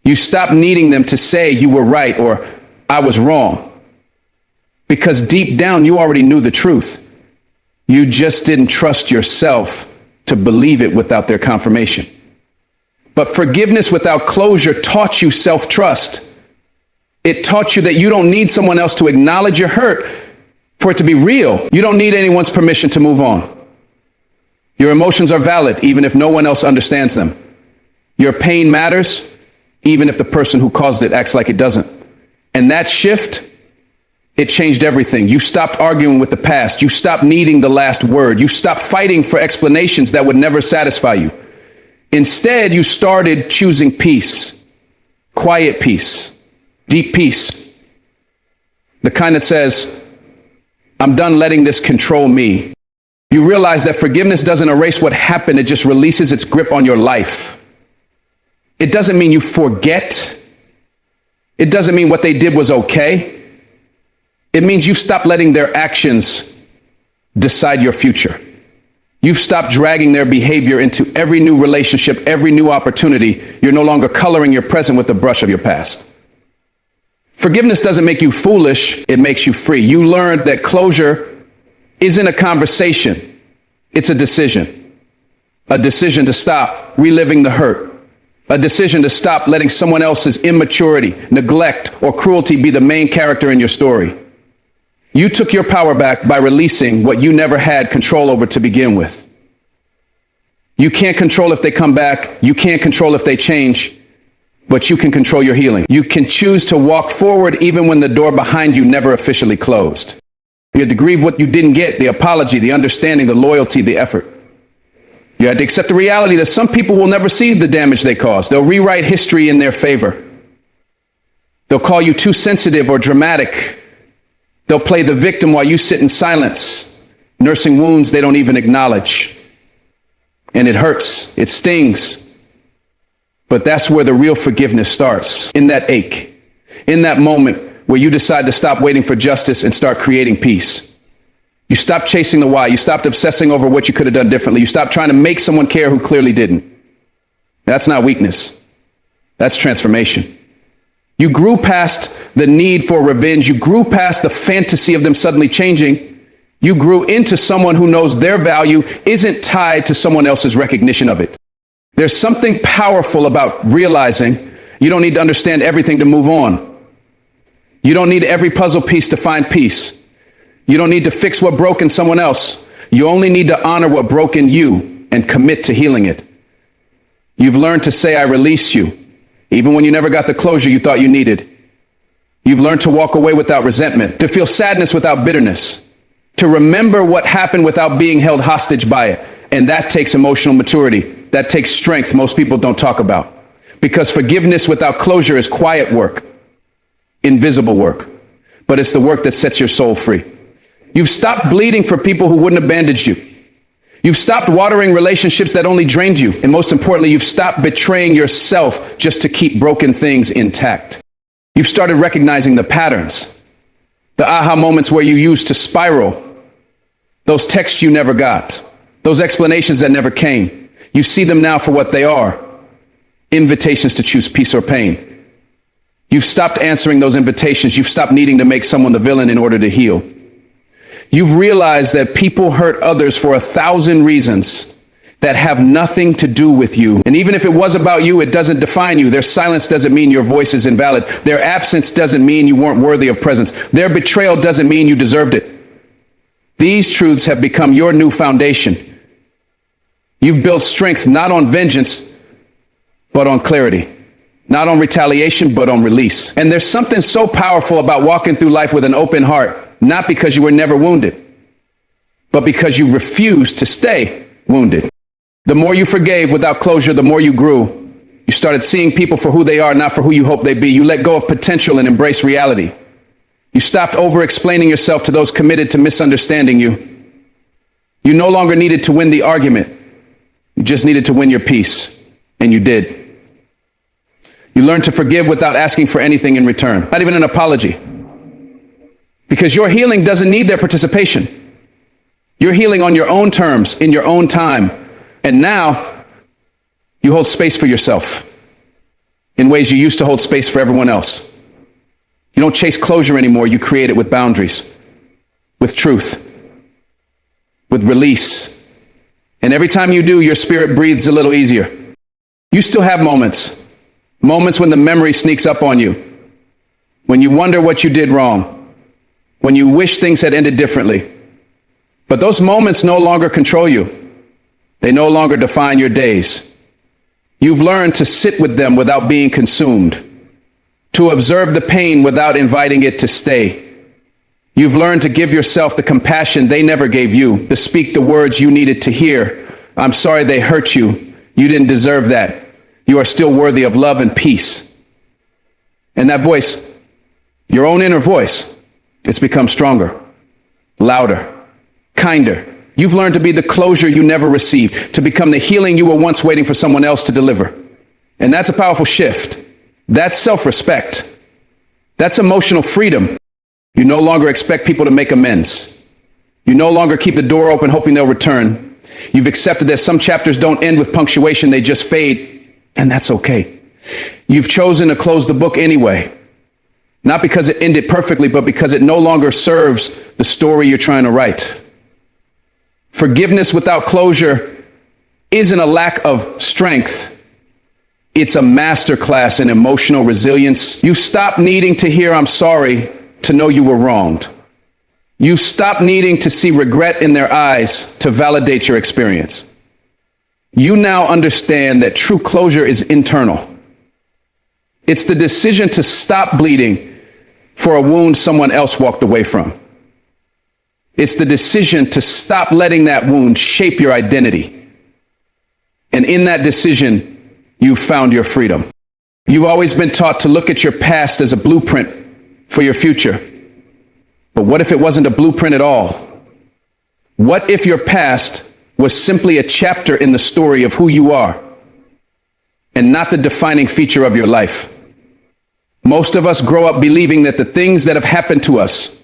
You stopped needing them to say you were right or I was wrong. Because deep down, you already knew the truth. You just didn't trust yourself to believe it without their confirmation. But forgiveness without closure taught you self-trust. It taught you that you don't need someone else to acknowledge your hurt for it to be real. You don't need anyone's permission to move on. Your emotions are valid, even if no one else understands them. Your pain matters, even if the person who caused it acts like it doesn't. And that shift, it changed everything. You stopped arguing with the past. You stopped needing the last word. You stopped fighting for explanations that would never satisfy you. Instead, you started choosing peace, quiet peace, deep peace. The kind that says, I'm done letting this control me. You realize that forgiveness doesn't erase what happened. It just releases its grip on your life. It doesn't mean you forget. It doesn't mean what they did was okay. It means you've stopped letting their actions decide your future. You've stopped dragging their behavior into every new relationship, every new opportunity. You're no longer coloring your present with the brush of your past. Forgiveness doesn't make you foolish. It makes you free. You learned that closure isn't a conversation. It's a decision. A decision to stop reliving the hurt. A decision to stop letting someone else's immaturity, neglect, or cruelty be the main character in your story. You took your power back by releasing what you never had control over to begin with. You can't control if they come back. You can't control if they change, but you can control your healing. You can choose to walk forward even when the door behind you never officially closed. You had to grieve what you didn't get, the apology, the understanding, the loyalty, the effort. You had to accept the reality that some people will never see the damage they caused. They'll rewrite history in their favor. They'll call you too sensitive or dramatic. They'll play the victim while you sit in silence, nursing wounds they don't even acknowledge. And it hurts, it stings. But that's where the real forgiveness starts, in that ache, in that moment where you decide to stop waiting for justice and start creating peace. You stop chasing the why. You stopped obsessing over what you could have done differently. You stopped trying to make someone care who clearly didn't. That's not weakness. That's transformation. You grew past the need for revenge. You grew past the fantasy of them suddenly changing. You grew into someone who knows their value isn't tied to someone else's recognition of it. There's something powerful about realizing you don't need to understand everything to move on. You don't need every puzzle piece to find peace. You don't need to fix what broke in someone else. You only need to honor what broke in you and commit to healing it. You've learned to say, I release you, even when you never got the closure you thought you needed. You've learned to walk away without resentment, to feel sadness without bitterness, to remember what happened without being held hostage by it. And that takes emotional maturity. That takes strength most people don't talk about. Because forgiveness without closure is quiet work, invisible work, but it's the work that sets your soul free. You've stopped bleeding for people who wouldn't have bandaged you. You've stopped watering relationships that only drained you. And most importantly, you've stopped betraying yourself just to keep broken things intact. You've started recognizing the patterns, the aha moments where you used to spiral, those texts you never got, those explanations that never came. You see them now for what they are, invitations to choose peace or pain. You've stopped answering those invitations. You've stopped needing to make someone the villain in order to heal. You've realized that people hurt others for 1,000 reasons that have nothing to do with you. And even if it was about you, it doesn't define you. Their silence doesn't mean your voice is invalid. Their absence doesn't mean you weren't worthy of presence. Their betrayal doesn't mean you deserved it. These truths have become your new foundation. You've built strength not on vengeance, but on clarity. Not on retaliation, but on release. And there's something so powerful about walking through life with an open heart, not because you were never wounded, but because you refused to stay wounded. The more you forgave without closure, the more you grew. You started seeing people for who they are, not for who you hope they be. You let go of potential and embrace reality. You stopped over-explaining yourself to those committed to misunderstanding you. You no longer needed to win the argument. You just needed to win your peace, and you did. You learned to forgive without asking for anything in return, not even an apology. Because your healing doesn't need their participation. You're healing on your own terms, in your own time. And now, you hold space for yourself in ways you used to hold space for everyone else. You don't chase closure anymore. You create it with boundaries, with truth, with release. And every time you do, your spirit breathes a little easier. You still have moments when the memory sneaks up on you, when you wonder what you did wrong, when you wish things had ended differently. But those moments no longer control you. They no longer define your days. You've learned to sit with them without being consumed, to observe the pain without inviting it to stay. You've learned to give yourself the compassion they never gave you, to speak the words you needed to hear. I'm sorry they hurt you. You didn't deserve that. You are still worthy of love and peace. And that voice, your own inner voice, it's become stronger, louder, kinder. You've learned to be the closure you never received, to become the healing you were once waiting for someone else to deliver. And that's a powerful shift. That's self-respect. That's emotional freedom. You no longer expect people to make amends. You no longer keep the door open hoping they'll return. You've accepted that some chapters don't end with punctuation, they just fade, and that's okay. You've chosen to close the book anyway, not because it ended perfectly, but because it no longer serves the story you're trying to write. Forgiveness without closure isn't a lack of strength. It's a masterclass in emotional resilience. You stop needing to hear "I'm sorry" to know you were wronged. You stop needing to see regret in their eyes to validate your experience. You now understand that true closure is internal. It's the decision to stop bleeding for a wound someone else walked away from. It's the decision to stop letting that wound shape your identity. And in that decision, you've found your freedom. You've always been taught to look at your past as a blueprint for your future. But what if it wasn't a blueprint at all? What if your past was simply a chapter in the story of who you are and not the defining feature of your life? Most of us grow up believing that the things that have happened to us,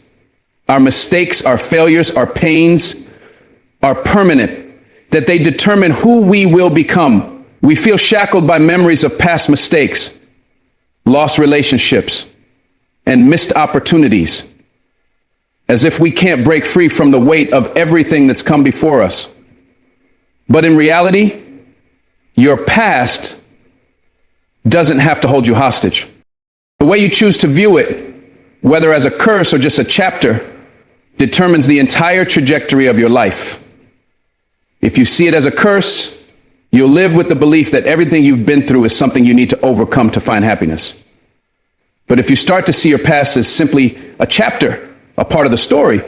our mistakes, our failures, our pains, are permanent, that they determine who we will become. We feel shackled by memories of past mistakes, lost relationships, and missed opportunities, as if we can't break free from the weight of everything that's come before us. But in reality, your past doesn't have to hold you hostage. The way you choose to view it, whether as a curse or just a chapter, determines the entire trajectory of your life. If you see it as a curse, you'll live with the belief that everything you've been through is something you need to overcome to find happiness. But if you start to see your past as simply a chapter, a part of the story,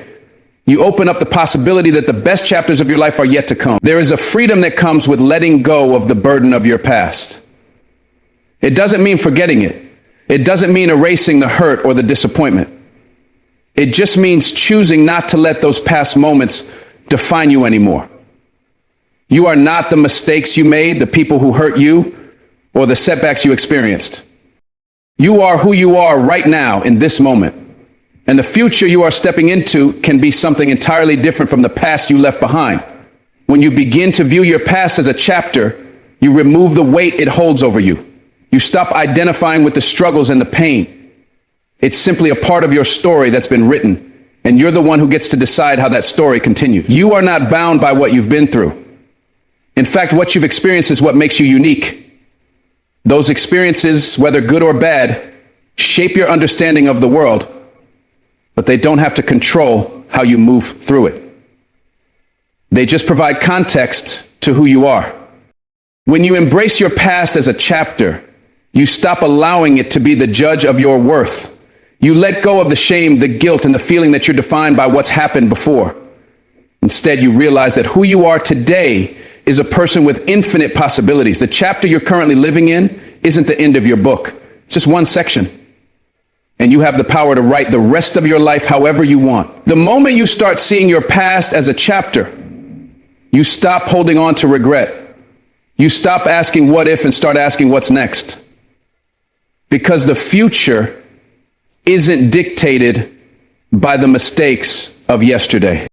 you open up the possibility that the best chapters of your life are yet to come. There is a freedom that comes with letting go of the burden of your past. It doesn't mean forgetting it. It doesn't mean erasing the hurt or the disappointment. It just means choosing not to let those past moments define you anymore. You are not the mistakes you made, the people who hurt you, or the setbacks you experienced. You are who you are right now in this moment. And the future you are stepping into can be something entirely different from the past you left behind. When you begin to view your past as a chapter, you remove the weight it holds over you. You stop identifying with the struggles and the pain. It's simply a part of your story that's been written, and you're the one who gets to decide how that story continues. You are not bound by what you've been through. In fact, what you've experienced is what makes you unique. Those experiences, whether good or bad, shape your understanding of the world, but they don't have to control how you move through it. They just provide context to who you are. When you embrace your past as a chapter, you stop allowing it to be the judge of your worth. You let go of the shame, the guilt, and the feeling that you're defined by what's happened before. Instead, you realize that who you are today is a person with infinite possibilities. The chapter you're currently living in isn't the end of your book. It's just one section. and you have the power to write the rest of your life however you want. The moment you start seeing your past as a chapter, you stop holding on to regret. You stop asking what if and start asking what's next. Because the future isn't dictated by the mistakes of yesterday.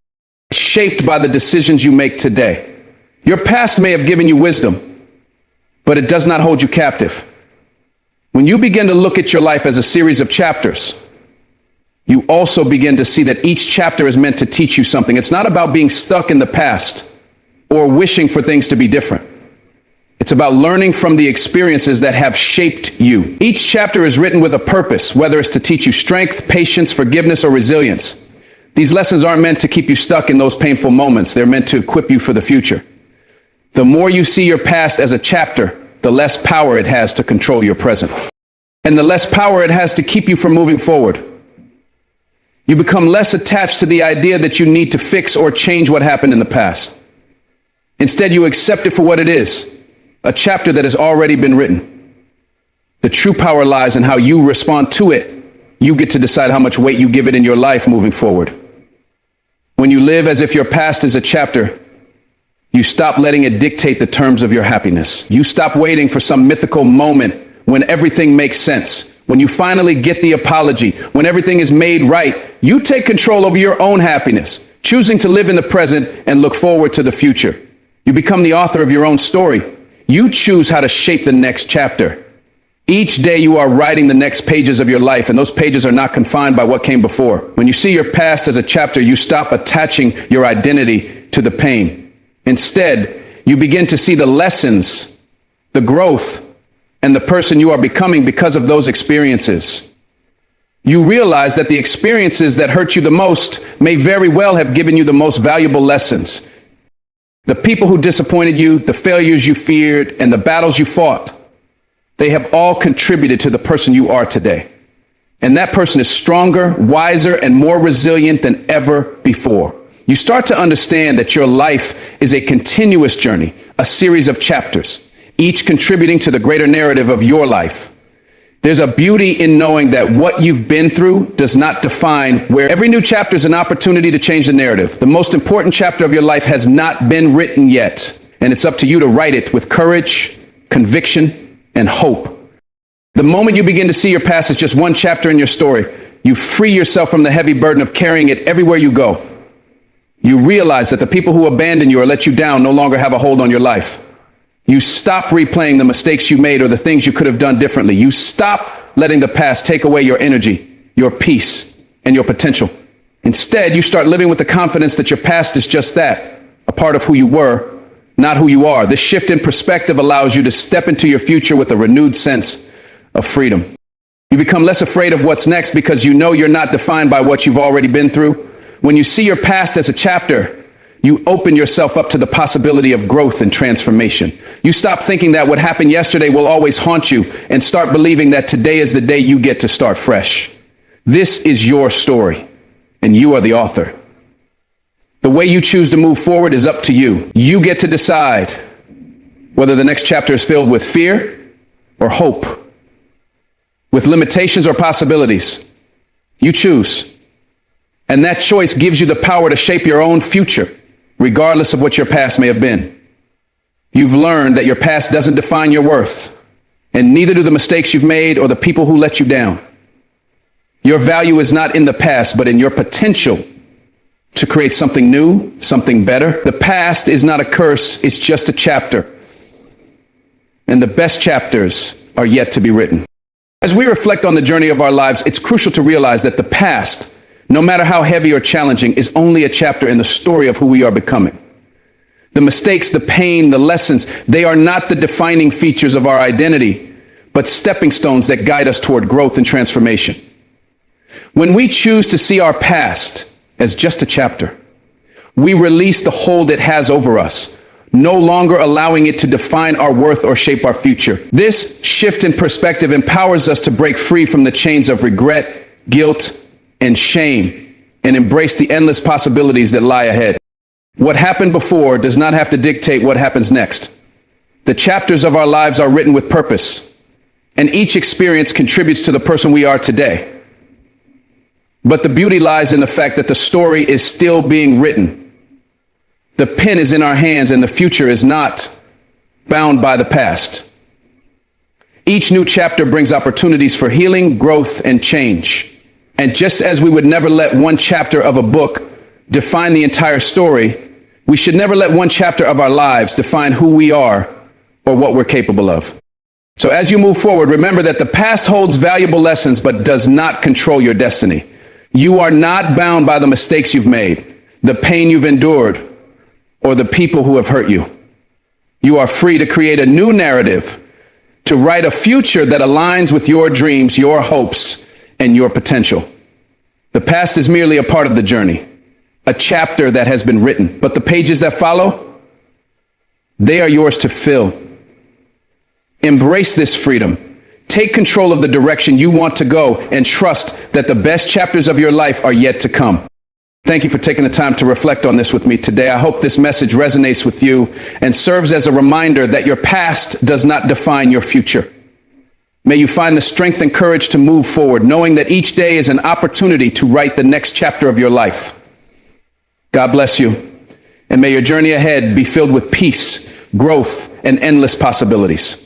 It's shaped by the decisions you make today. Your past may have given you wisdom, but it does not hold you captive. When you begin to look at your life as a series of chapters, you also begin to see that each chapter is meant to teach you something. It's not about being stuck in the past or wishing for things to be different. It's about learning from the experiences that have shaped you. Each chapter is written with a purpose, whether it's to teach you strength, patience, forgiveness, or resilience. These lessons aren't meant to keep you stuck in those painful moments. They're meant to equip you for the future. The more you see your past as a chapter, the less power it has to control your present. And the less power it has to keep you from moving forward. You become less attached to the idea that you need to fix or change what happened in the past. Instead, you accept it for what it is, a chapter that has already been written. The true power lies in how you respond to it. You get to decide how much weight you give it in your life moving forward. When you live as if your past is a chapter, you stop letting it dictate the terms of your happiness. You stop waiting for some mythical moment when everything makes sense. When you finally get the apology, when everything is made right, you take control over your own happiness, choosing to live in the present and look forward to the future. You become the author of your own story. You choose how to shape the next chapter. Each day you are writing the next pages of your life, and those pages are not confined by what came before. When you see your past as a chapter, you stop attaching your identity to the pain. Instead, you begin to see the lessons, the growth, and the person you are becoming because of those experiences. You realize that the experiences that hurt you the most may very well have given you the most valuable lessons. The people who disappointed you, the failures you feared, and the battles you fought, they have all contributed to the person you are today. And that person is stronger, wiser, and more resilient than ever before. You start to understand that your life is a continuous journey, a series of chapters, each contributing to the greater narrative of your life. There's a beauty in knowing that what you've been through does not define where. Every new chapter is an opportunity to change the narrative. The most important chapter of your life has not been written yet, and it's up to you to write it with courage, conviction, and hope. The moment you begin to see your past as just one chapter in your story, you free yourself from the heavy burden of carrying it everywhere you go. You realize that the people who abandon you or let you down no longer have a hold on your life. You stop replaying the mistakes you made or the things you could have done differently. You stop letting the past take away your energy, your peace, and your potential. Instead, you start living with the confidence that your past is just that, a part of who you were, not who you are. This shift in perspective allows you to step into your future with a renewed sense of freedom. You become less afraid of what's next because you know you're not defined by what you've already been through. When you see your past as a chapter, you open yourself up to the possibility of growth and transformation. You stop thinking that what happened yesterday will always haunt you and start believing that today is the day you get to start fresh. This is your story, and you are the author. The way you choose to move forward is up to you. You get to decide whether the next chapter is filled with fear or hope, with limitations or possibilities. You choose. And that choice gives you the power to shape your own future, regardless of what your past may have been. You've learned that your past doesn't define your worth, and neither do the mistakes you've made or the people who let you down. Your value is not in the past, but in your potential to create something new, something better. The past is not a curse, it's just a chapter. And the best chapters are yet to be written. As we reflect on the journey of our lives, it's crucial to realize that the past, no matter how heavy or challenging, is only a chapter in the story of who we are becoming. The mistakes, the pain, the lessons, they are not the defining features of our identity, but stepping stones that guide us toward growth and transformation. When we choose to see our past as just a chapter, we release the hold it has over us, no longer allowing it to define our worth or shape our future. This shift in perspective empowers us to break free from the chains of regret, guilt, and shame, and embrace the endless possibilities that lie ahead. What happened before does not have to dictate what happens next. The chapters of our lives are written with purpose, and each experience contributes to the person we are today. But the beauty lies in the fact that the story is still being written. The pen is in our hands and the future is not bound by the past. Each new chapter brings opportunities for healing, growth, and change. And just as we would never let one chapter of a book define the entire story, we should never let one chapter of our lives define who we are or what we're capable of. So as you move forward, remember that the past holds valuable lessons but does not control your destiny. You are not bound by the mistakes you've made, the pain you've endured, or the people who have hurt you. You are free to create a new narrative, to write a future that aligns with your dreams, your hopes, and your potential. The past is merely a part of the journey, a chapter that has been written, but the pages that follow, they are yours to fill. Embrace this freedom. Take control of the direction you want to go and trust that the best chapters of your life are yet to come. Thank you for taking the time to reflect on this with me today. I hope this message resonates with you and serves as a reminder that your past does not define your future. May you find the strength and courage to move forward, knowing that each day is an opportunity to write the next chapter of your life. God bless you, and may your journey ahead be filled with peace, growth, and endless possibilities.